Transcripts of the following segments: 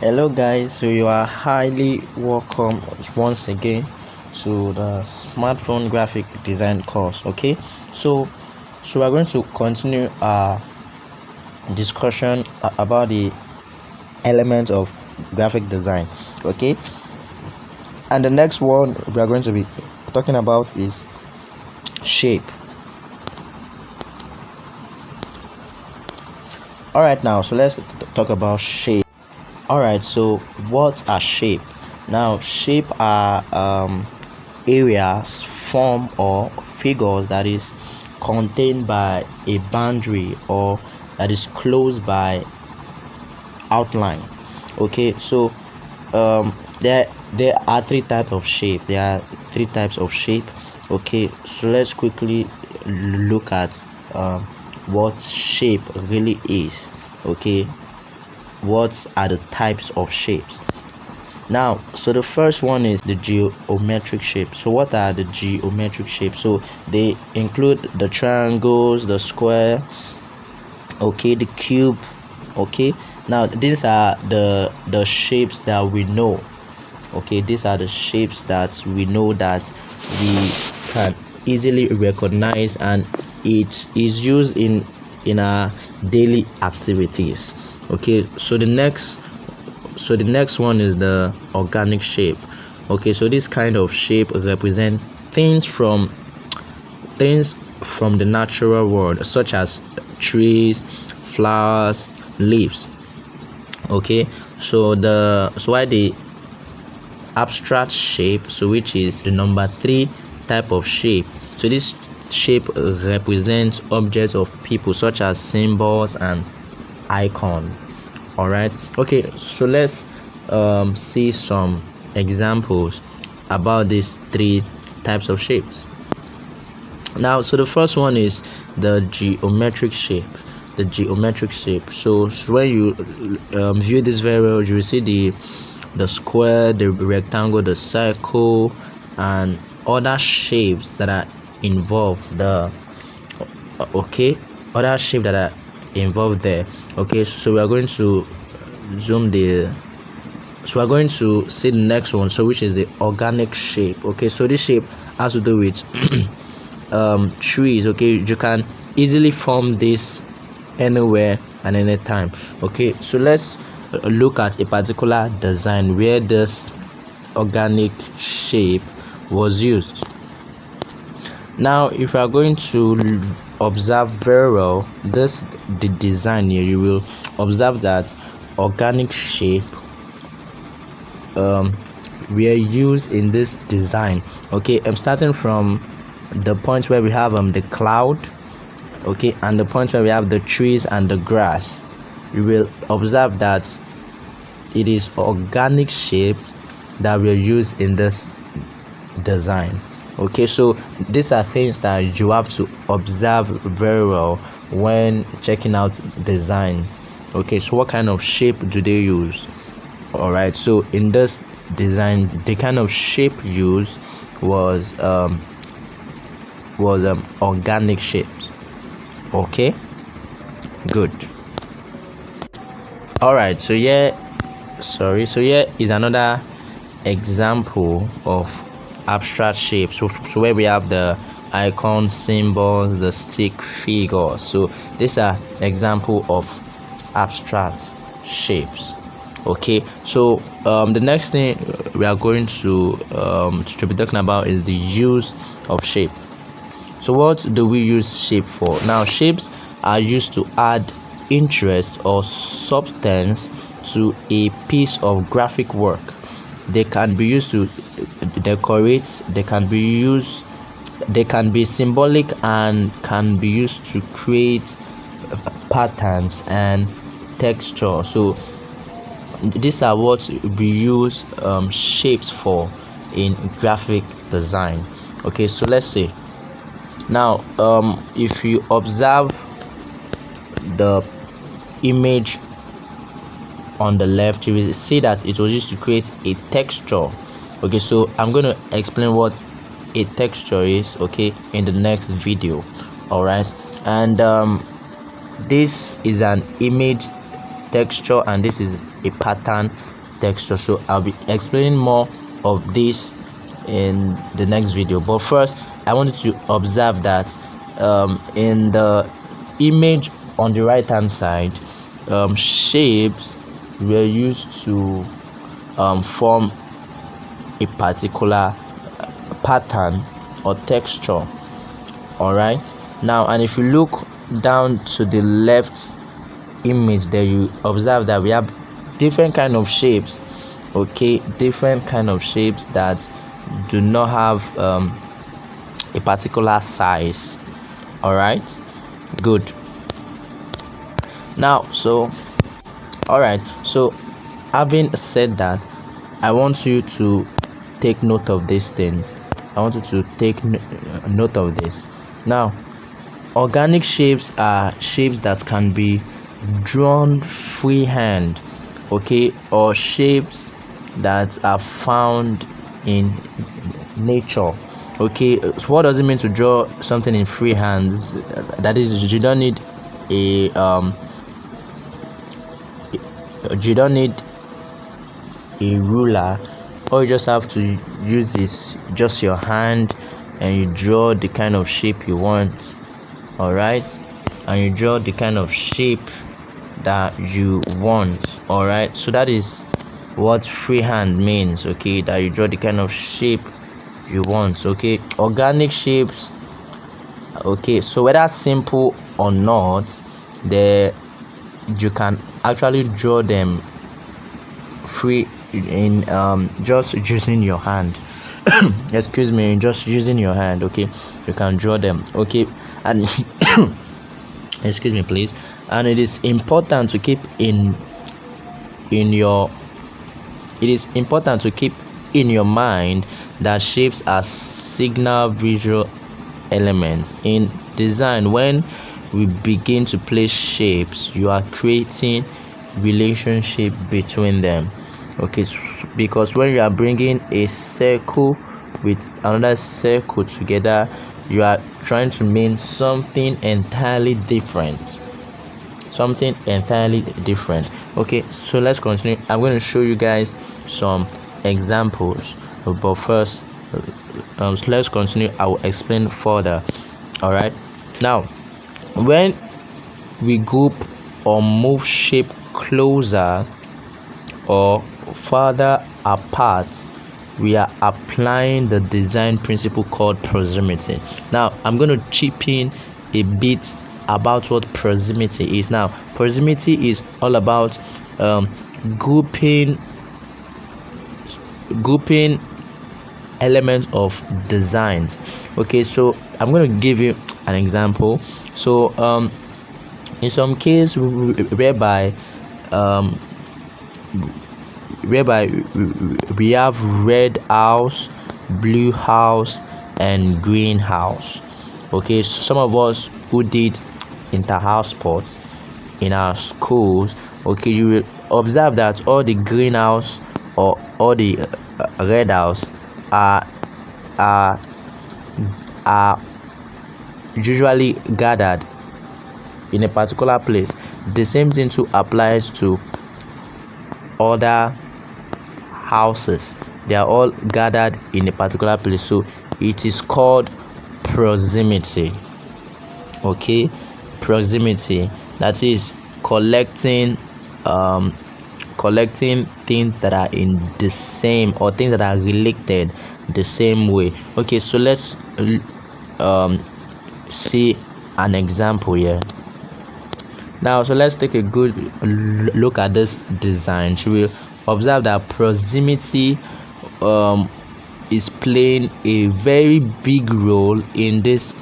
Hello guys, so you are highly welcome once again to the smartphone graphic design course. Okay, so we're going to continue our discussion about the element of graphic design. Okay, and the next one we are going to be talking about is shape. All right, now so let's talk about shape. All right, so what are shape? Now shape are areas, form or figures that is contained by a boundary or that is closed by outline. Okay, so there are three types of shape. There are three types of shape. Okay, so let's quickly look at what shape really is. Okay, what are the types of shapes? Now, so the first one is the geometric shape. So what are the geometric shapes? So they include the triangles, the square, okay, the cube. Okay, now these are the shapes that we know. Okay, these are the shapes that we know that we can easily recognize, and it is used in our daily activities. Okay, so the next one is the organic shape. Okay, so this kind of shape represent things from the natural world, such as trees, flowers, leaves. Okay, so why the abstract shape, so which is the number 3 type of shape. So this shape represents objects of people, such as symbols and icon. All right, okay, so let's see some examples about these 3 types of shapes. Now, so the first one is the geometric shape. The geometric shape, so when you view this very well, you will see the square, the rectangle, the circle, and other shapes that are involved. Other shapes that are involved there. Okay, so we are going to we're going to see the next one, so which is the organic shape. Okay, so this shape has to do with trees. Okay, you can easily form this anywhere and anytime. Okay, so let's look at a particular design where this organic shape was used. Now, if you are going to observe very well the design here, you will observe that organic shape were used in this design. Okay, I'm starting from the point where we have the cloud, okay, and the point where we have the trees and the grass. You will observe that it is organic shapes that were used in this design. Okay, so these are things that you have to observe very well when checking out designs. Okay, so what kind of shape do they use? All right, so in this design, the kind of shape used was organic shapes. Okay, good. All right, so here is another example of abstract shapes. So where we have the icon, symbols, the stick figures. So these are example of abstract shapes. Okay, so the next thing we are going to be talking about is the use of shape. So what do we use shape for? Now, shapes are used to add interest or substance to a piece of graphic work. They can be used to decorate, they can be symbolic, and can be used to create patterns and texture. So these are what we use shapes for in graphic design. Okay, so let's say now if you observe the image on the left, you will see that it was used to create a texture. Okay, so I'm going to explain what a texture is, okay, in the next video. All right, and this is an image texture, and this is a pattern texture. So I'll be explaining more of this in the next video, but first I wanted to observe that in the image on the right hand side, shapes were used to form a particular pattern or texture. All right, now, and if you look down to the left image there, you observe that we have different kind of shapes. Okay, different kind of shapes that do not have a particular size. All right, good. Now, so all right, so having said that, I want you to take note of these things. I want you to take note of this. Now, organic shapes are shapes that can be drawn freehand, okay, or shapes that are found in nature. Okay, so what does it mean to draw something in freehand? That is, you don't need a ruler. All you just have to use is just your hand, and you draw the kind of shape you want. All right, and you draw the kind of shape that you want. All right, so that is what freehand means. Okay, that you draw the kind of shape you want. Okay, organic shapes, okay, so whether simple or not, you can actually draw them free in just using your hand. Excuse me, just using your hand. Okay, you can draw them. Okay, and excuse me please, and it is important to keep in your mind that shapes are signal visual elements in design. When we begin to place shapes, you are creating relationship between them. Okay, because when you are bringing a circle with another circle together, you are trying to mean something entirely different. Okay, so let's continue. I'm going to show you guys some examples, but first let's continue. I will explain further. All right, now, when we group or move shape closer or further apart, we are applying the design principle called proximity. Now, I'm going to chip in a bit about what proximity is. Now, proximity is all about grouping elements of designs. Okay, so I'm going to give you an example. So in some case whereby we have red house, blue house, and green house. Okay, so some of us who did inter-house sports in our schools, okay, you will observe that all the green house or all the red house are usually gathered in a particular place. The same thing too applies to other houses. They are all gathered in a particular place, so it is called proximity. Okay, proximity, that is collecting things that are in the same, or things that are related the same way. Okay, so let's see an example here. Now, so let's take a good look at this design. So we'll observe that proximity is playing a very big role in this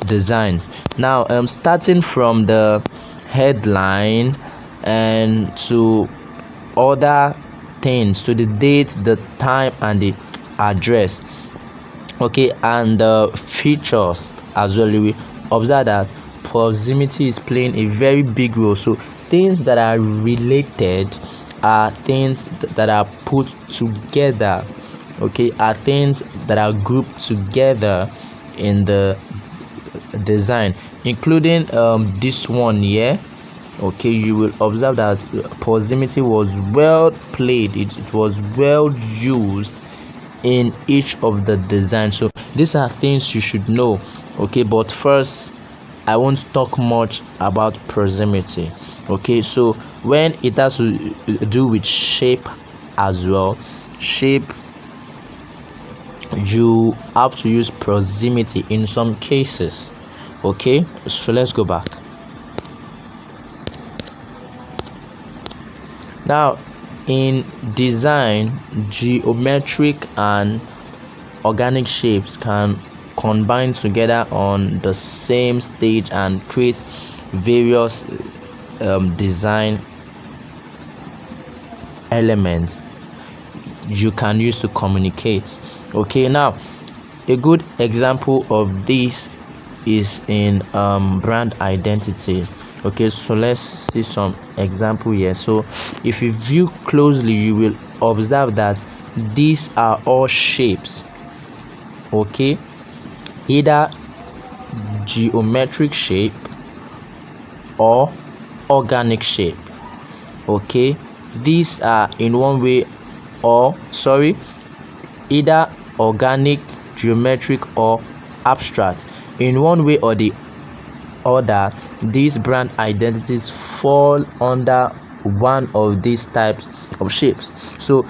designs. Now, starting from the headline and to other things, to the date, the time, and the address, okay, and the features as well, we observe that proximity is playing a very big role. So things that are related are things that are put together, okay, are things that are grouped together in the design, including this one here. okay, you will observe that proximity was well played, it was well used in each of the designs. So these are things you should know, okay. But first, I won't talk much about proximity, okay. So when it has to do with shape as well, shape, you have to use proximity in some cases, okay. So let's go back. Now, in design, geometric and organic shapes can combine together on the same stage and create various design elements you can use to communicate, okay. Now, a good example of this is in brand identity, okay. So let's see some example here. So if you view closely, you will observe that these are all shapes, okay, either geometric shape or organic shape, okay. These are in one way, or sorry, either organic, geometric or abstract. In one way or the other, these brand identities fall under one of these types of shapes. So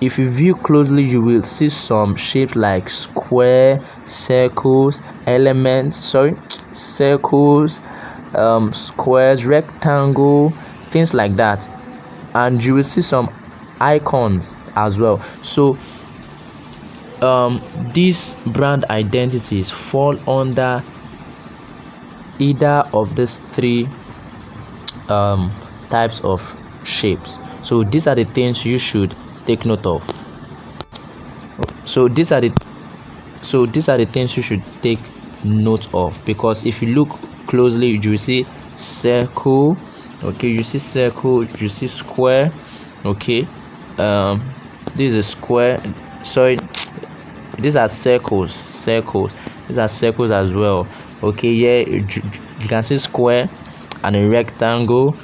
if you view closely, you will see some shapes like square, circles, circles, squares, rectangle, things like that, and you will see some icons as well. So these brand identities fall under either of these three types of shapes. So these are the things you should take note of. So these are the things you should take note of, because if you look closely, you will see circle, okay, you see circle, you see square, okay. This is a square, sorry, these are circles, these are circles as well, okay. Yeah, you can see square and a rectangle.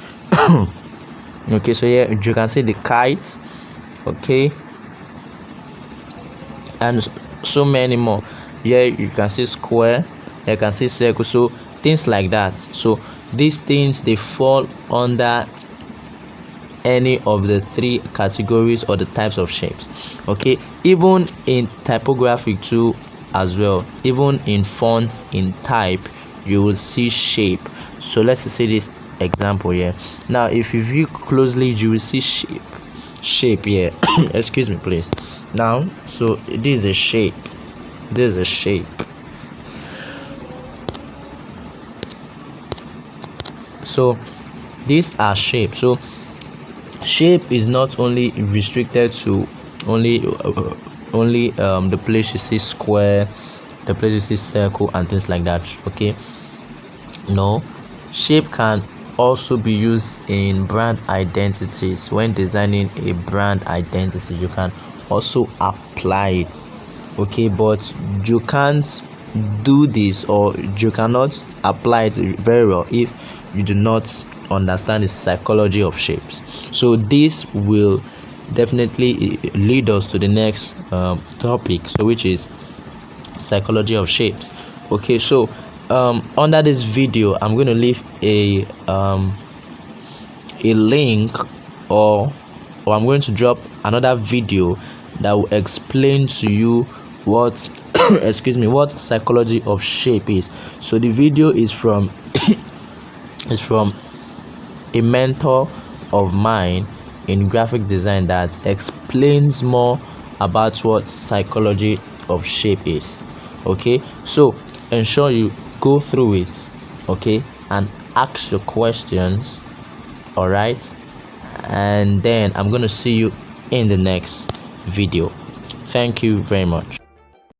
Okay, so here you can see the kite, okay, and so many more. Here you can see square, you can see circle, so things like that. So these things, they fall under any of the three categories or the types of shapes, okay. Even in typography too as well, even in font, in type, you will see shape. So let's see this example here. Now if you view closely, you will see shape here. Excuse me please. Now, so this is a shape, this is a shape. So these are shapes. So shape is not only restricted to only the place you see square, the place you see circle and things like that, okay. No, shape can also be used in brand identities. When designing a brand identity, you can also apply it, okay. But you can't do this, or you cannot apply it very well if you do not understand the psychology of shapes. So this will definitely lead us to the next topic, so which is psychology of shapes, okay. So under this video, I'm going to leave a link, or I'm going to drop another video that will explain to you what excuse me, what psychology of shape is. So the video is from is from a mentor of mine in graphic design that explains more about what psychology of shape is, okay. So ensure you go through it, okay, and ask your questions, all right, and then I'm going to see you in the next video. Thank you very much.